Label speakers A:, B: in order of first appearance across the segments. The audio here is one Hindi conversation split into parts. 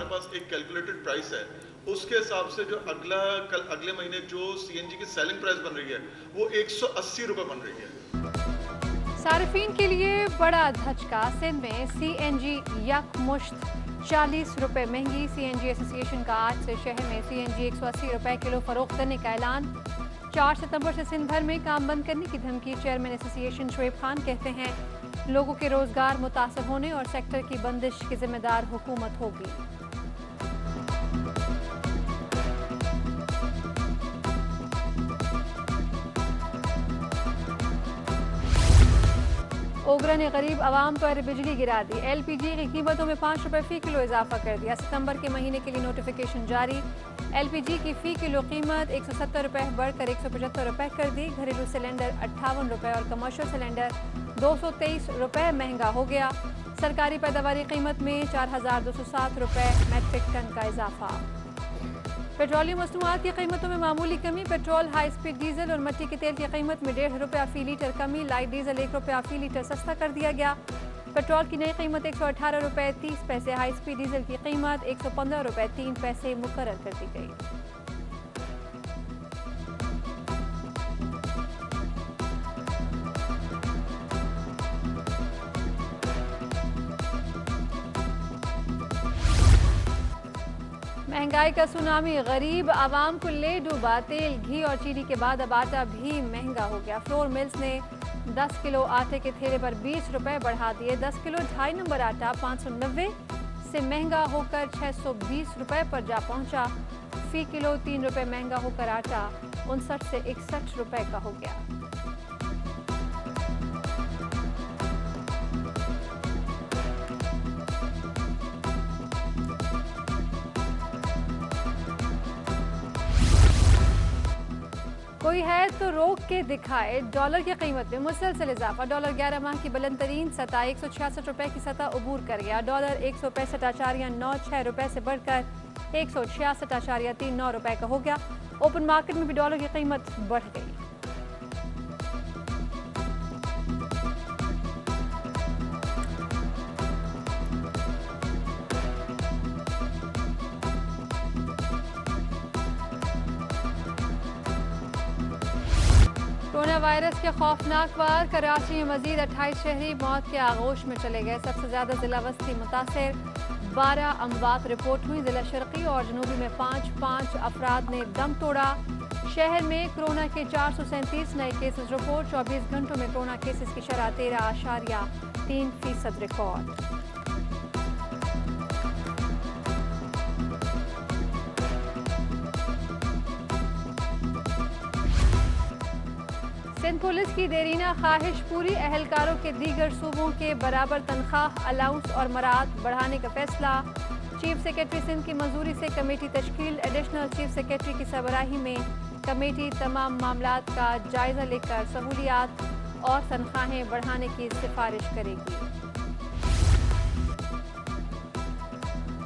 A: हमारे पास एक कैलकुलेटेड प्राइस है, उसके हिसाब से जो अगले महीने जो सीएनजी की सेलिंग प्राइस बन रही है वो 180 रुपए बन रही है।
B: सार्फिन के लिए बड़ा धचका, सिंध में सीएनजी यकमुश्त 40 रुपए महंगी। सीएनजी एसोसिएशन का आज से शहर में सीएनजी 180 रुपए किलो फरोख्त करने का ऐलान। 4 सितंबर से सिंध भर में काम बंद करने की धमकी। चेयरमैन एसोसिएशन शुएब खान कहते हैं लोगों के रोजगार मुतासर होने और सेक्टर की बंदिश की जिम्मेदार हुकूमत होगी। ओगरा ने गरीब आवाम पर बिजली गिरा दी। एलपीजी की कीमतों में 5 रुपए फी किलो इजाफा कर दिया। सितंबर के महीने के लिए नोटिफिकेशन जारी। एलपीजी की फी किलो कीमत 170 रुपए बढ़कर 175 रुपए कर दी। घरेलू सिलेंडर 58 रुपए और कमर्शियल सिलेंडर 223 रुपए महंगा हो गया। सरकारी पैदावारी कीमत में 4207 रुपए मैट्रिक टन का इजाफा। पेट्रोलियम मसनूआत की कीमतों में मामूली कमी। पेट्रोल, हाई स्पीड डीजल और मिट्टी के तेल की कीमत में 1.5 रुपया फी लीटर कमी। लाइट डीजल 1 रुपया फी लीटर सस्ता कर दिया गया। पेट्रोल की नई कीमत 118 रुपये 30 पैसे। हाई स्पीड डीजल की कीमत 115 रुपये 3 पैसे मुकर्रर कर दी गई। महंगाई का सुनामी गरीब आवाम को ले डूबा। तेल, घी और चीनी के बाद अब आटा भी महंगा हो गया। फ्लोर मिल्स ने 10 किलो आटे के थैले पर 20 रुपए बढ़ा दिए। 10 किलो 2.5 नंबर आटा 590 से महंगा होकर 620 रुपए पर जा पहुंचा। फी किलो 3 रुपए महंगा होकर आटा 59 से 61 रुपए का हो गया। कोई है तो रोक के दिखाए। डॉलर की कीमत में मुसलसल इजाफा। डॉलर 11 माह की बुलंद तरीन सतह 166 रुपए की सतह अबूर कर गया। डॉलर 165.96 रुपए से बढ़कर 166.39 रुपए का हो गया। ओपन मार्केट में भी डॉलर की कीमत बढ़ गई। कोरोना वायरस के खौफनाक वार। कराची में मजीद 28 शहरी मौत के आगोश में चले गए। सबसे ज्यादा जिला वस्ती मुतासिर। 12 अमवात रिपोर्ट हुई। जिला शर्की और जनूबी में 5 अफराद ने दम तोड़ा। शहर में कोरोना के 437 नए केसेस रिपोर्ट। 24 घंटों में कोरोना केसेस की शरह 13.3% रिकॉर्ड। सिंध पुलिस की देरीना ख्वाहिश पूरी। अहलकारों के दीगर सूबों के बराबर तनख्वाह, अलाउंस और मराद बढ़ाने का फैसला। चीफ सेक्रेटरी सिंध की मंजूरी से कमेटी तश्कील। एडिशनल चीफ सेक्रेटरी की सरबराही में कमेटी तमाम मामलात का जायजा लेकर सहूलियात और तनख्वाहें बढ़ाने की सिफारिश करेगी।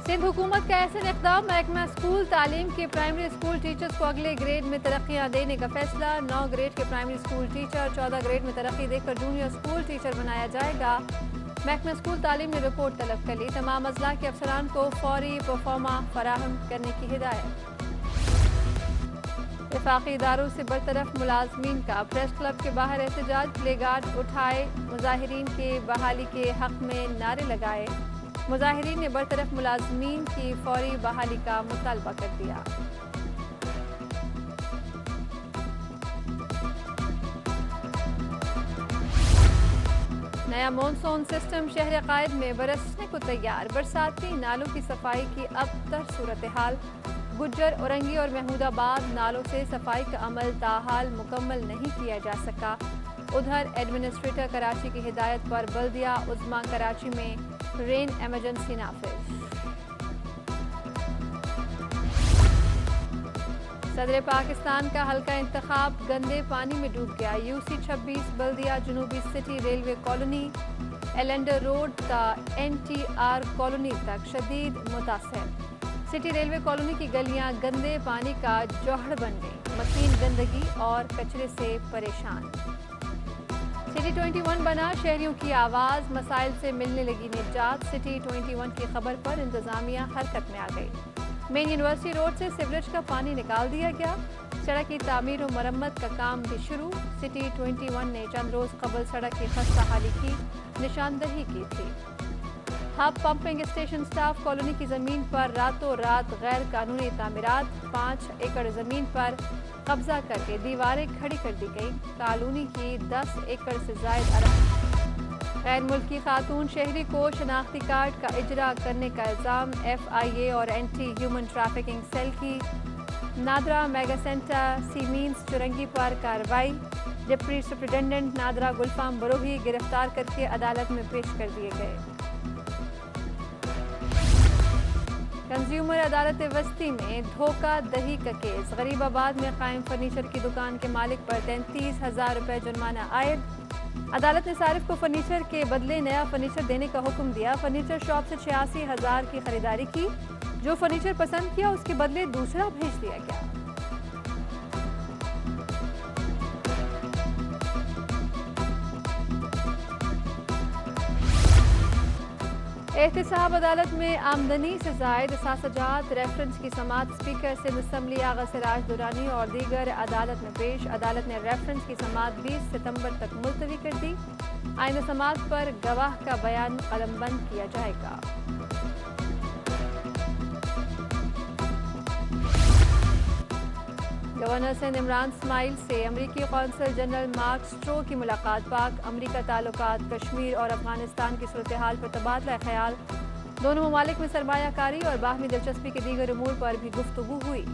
B: सिंध हुकूमत का ऐसे इक़दाम। महकमा स्कूल तालीम के प्राइमरी स्कूल टीचर्स को अगले ग्रेड में तरक्कियाँ देने का फैसला। 9 ग्रेड के प्राइमरी स्कूल टीचर 14 ग्रेड में तरक्की देकर जूनियर स्कूल टीचर बनाया जाएगा। महकमा स्कूल तालीम ने रिपोर्ट तलब कर ली। तमाम अजला के अफसरान को फौरी परफॉर्मा फराहम करने की हिदायत। वफाकी इदारों से बरतरफ मुलाजमीन का प्रेस क्लब के बाहर एहतजाज। प्ले गार्ड उठाए। मुजाहिरीन के बहाली के हक में नारे लगाए। मुजाहिरीन ने बरतरफ मुलाजमीन की फौरी बहाली का मुतालबा कर दिया। नया मॉनसून सिस्टम शहर कायद में बरसने को तैयार। बरसाती नालों की सफाई की अबतर सूरत हाल। गुज्जर, औरंगी और महमूदाबाद नालों से सफाई का अमल ताहाल मुकम्मल नहीं किया जा सका। उधर एडमिनिस्ट्रेटर कराची की हिदायत पर बल्दिया उज़्मा कराची में रेन एमरजेंसी नाफिज। सदर पाकिस्तान का हल्का इंतखाब गंदे पानी में डूब गया। यूसी 26 बल्दिया जनूबी city railway colony Elander road ता NTR कॉलोनी तक शदीद मुतासर। सिटी रेलवे कॉलोनी की गलियां गंदे पानी का जौहर बन गई। मकीन गंदगी और कचरे से परेशान। सिटी 21 बना शहरियों की आवाज़, मसाइल से मिलने लगी निजात। सिटी 21 की खबर पर इंतजामिया हरकत में आ गई। मेन यूनिवर्सिटी रोड से सीवरेज का पानी निकाल दिया गया। सड़क की तामीर और मरम्मत का काम भी शुरू। सिटी 21 ने चंद रोज कबल सड़क की खस्ता हाली की निशानदही की थी। Hub pumping station staff colony की जमीन पर रातों रात गैर कानूनी तामीरात। 5 एकड़ जमीन पर कब्जा करके दीवारें खड़ी कर दी गई। कॉलोनी की 10 एकड़ से जायद अरब गैर मुल्की खातून शहरी को शनाख्ती कार्ड का इजरा करने का इल्जाम। FIA और एंटी ह्यूमन ट्रैफिकिंग सेल की नादरा मेगा सेंटर सीमीन्स चुरंगी पर कार्रवाई। डिप्टी सुप्रिटेंडेंट नादरा गुलफाम बरोही गिरफ्तार करके अदालत में पेश कर दिए गए। कंज्यूमर अदालत वस्ती में धोखा दही का केस। गरीबाबाद में कायम फर्नीचर की दुकान के मालिक पर 33,000 रुपए जुर्माना आयद। अदालत ने सारिफ को फर्नीचर के बदले नया फर्नीचर देने का हुक्म दिया। फर्नीचर शॉप से 86,000 की खरीदारी की। जो फर्नीचर पसंद किया उसके बदले दूसरा भेज दिया गया। एहतिसाब अदालत में आमदनी से जायद सासजात रेफरेंस की समात। स्पीकर सिंध असम्बली आगा सिराज दुरानी और दीगर अदालत में पेश। अदालत ने रेफरेंस की समात 20 सितंबर तक मुलतवी कर दी। आइंदा समात पर गवाह का बयान कलमबंद किया जाएगा। गवर्नर सिंध इमरान इस्माइल से अमरीकी कौंसल जनरल मार्क स्ट्रो की मुलाकात। पाक अमरीका ताल्लुकात, कश्मीर और अफगानिस्तान की सूरत हाल पर तबादला ख्याल। दोनों ममालिक में सरमायाकारी और बाहमी दिलचस्पी के दीगर उमूर पर भी गुफ्तगू हुई।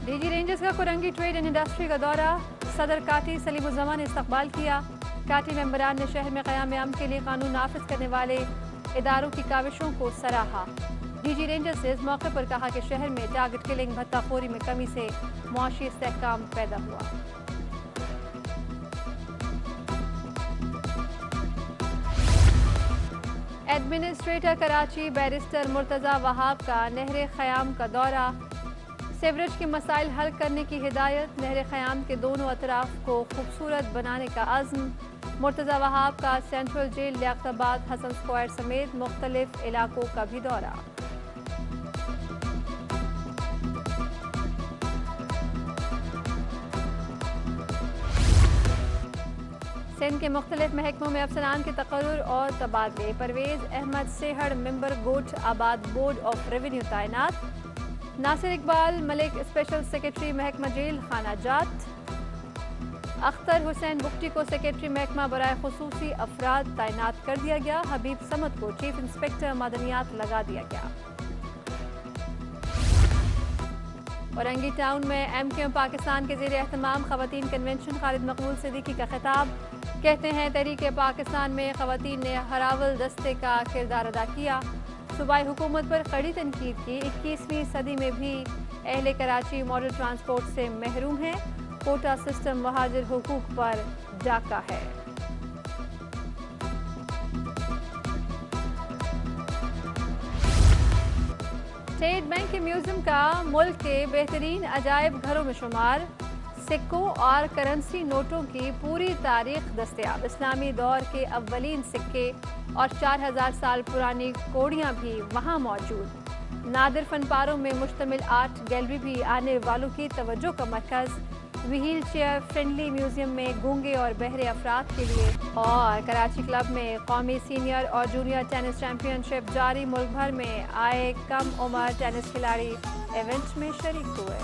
B: डीजी रेंजर्स का कोरंगी ट्रेड एंड इंडस्ट्री का दौरा। सदर काठी सलीमुज़्ज़मान ने इस्तकबाल किया। काठी मेंबरान ने शहर में क़याम अमन के लिए कानून नाफिज करने वाले इदारों की काविशों को सराहा। डीजी रेंजर्स ने इस मौके पर कहा कि शहर में टारगेट किलिंग भत्ताखोरी में कमी से मुआशी इस्तेहकाम पैदा हुआ। एडमिनिस्ट्रेटर कराची बैरिस्टर मुर्तज़ा वहाब का नहर ख़याम का दौरा। सीवरेज के मसाइल हल करने की हिदायत। नहर ख़याम के दोनों अतराफ को खूबसूरत बनाने का अज़्म। मुर्तज़ा वहाब का central jail, Liaquatabad, Hasan square समेत मुख्तलिफ इलाकों का भी दौरा। सिंध के मुख्तलिफ महकमों में अफसरान के तकर्रुर और तबादले। परवेज अहमद सेहड़ मेंबर गोट आबाद बोर्ड ऑफ रेवेन्यू तैनात। नासिर इकबाल मलिक स्पेशल सेक्रेटरी महकमा जेल खाना जात। अख्तर हुसैन बुख्ती को सेक्रेटरी महकमा बराए खुसूसी अफराद तैनात कर दिया गया। हबीब समद को चीफ इंस्पेक्टर मदनियात लगा दिया गया। औरंगी टाउन में MQM पाकिस्तान के ज़ेरे एहतमाम ख़वातीन कन्वेंशन। खालिद मकबूल सिद्दीकी का खिताब। कहते हैं तहरीक पाकिस्तान में ख़वातीन ने हरावल दस्ते का किरदार अदा किया। सूबाई हुकूमत पर कड़ी तनकीद की। 21वीं सदी में भी अहले कराची मॉडल ट्रांसपोर्ट से महरूम है। कोटा सिस्टम महाजिर हुकूक पर डाका है। स्टेट बैंक के म्यूजियम का मुल्क के बेहतरीन अजायब घरों में शुमार। सिक्कों और करेंसी नोटों की पूरी तारीख दस्तयाब। इस्लामी दौर के अव्वलीन सिक्के और 4000 साल पुरानी कोड़ियाँ भी वहाँ मौजूद। नादिर फनपारों में मुश्तमिल आर्ट गैलरी भी आने वालों की तवज्जो का मरकज़। व्हील चेयर फ्रेंडली म्यूजियम में गूंगे और बहरे अफराद के लिए। और कराची क्लब में कौमी सीनियर और जूनियर टेनिस चैंपियनशिप जारी। मुल्क भर में आए कम उम्र टेनिस खिलाड़ी इवेंट में शरीक हुए।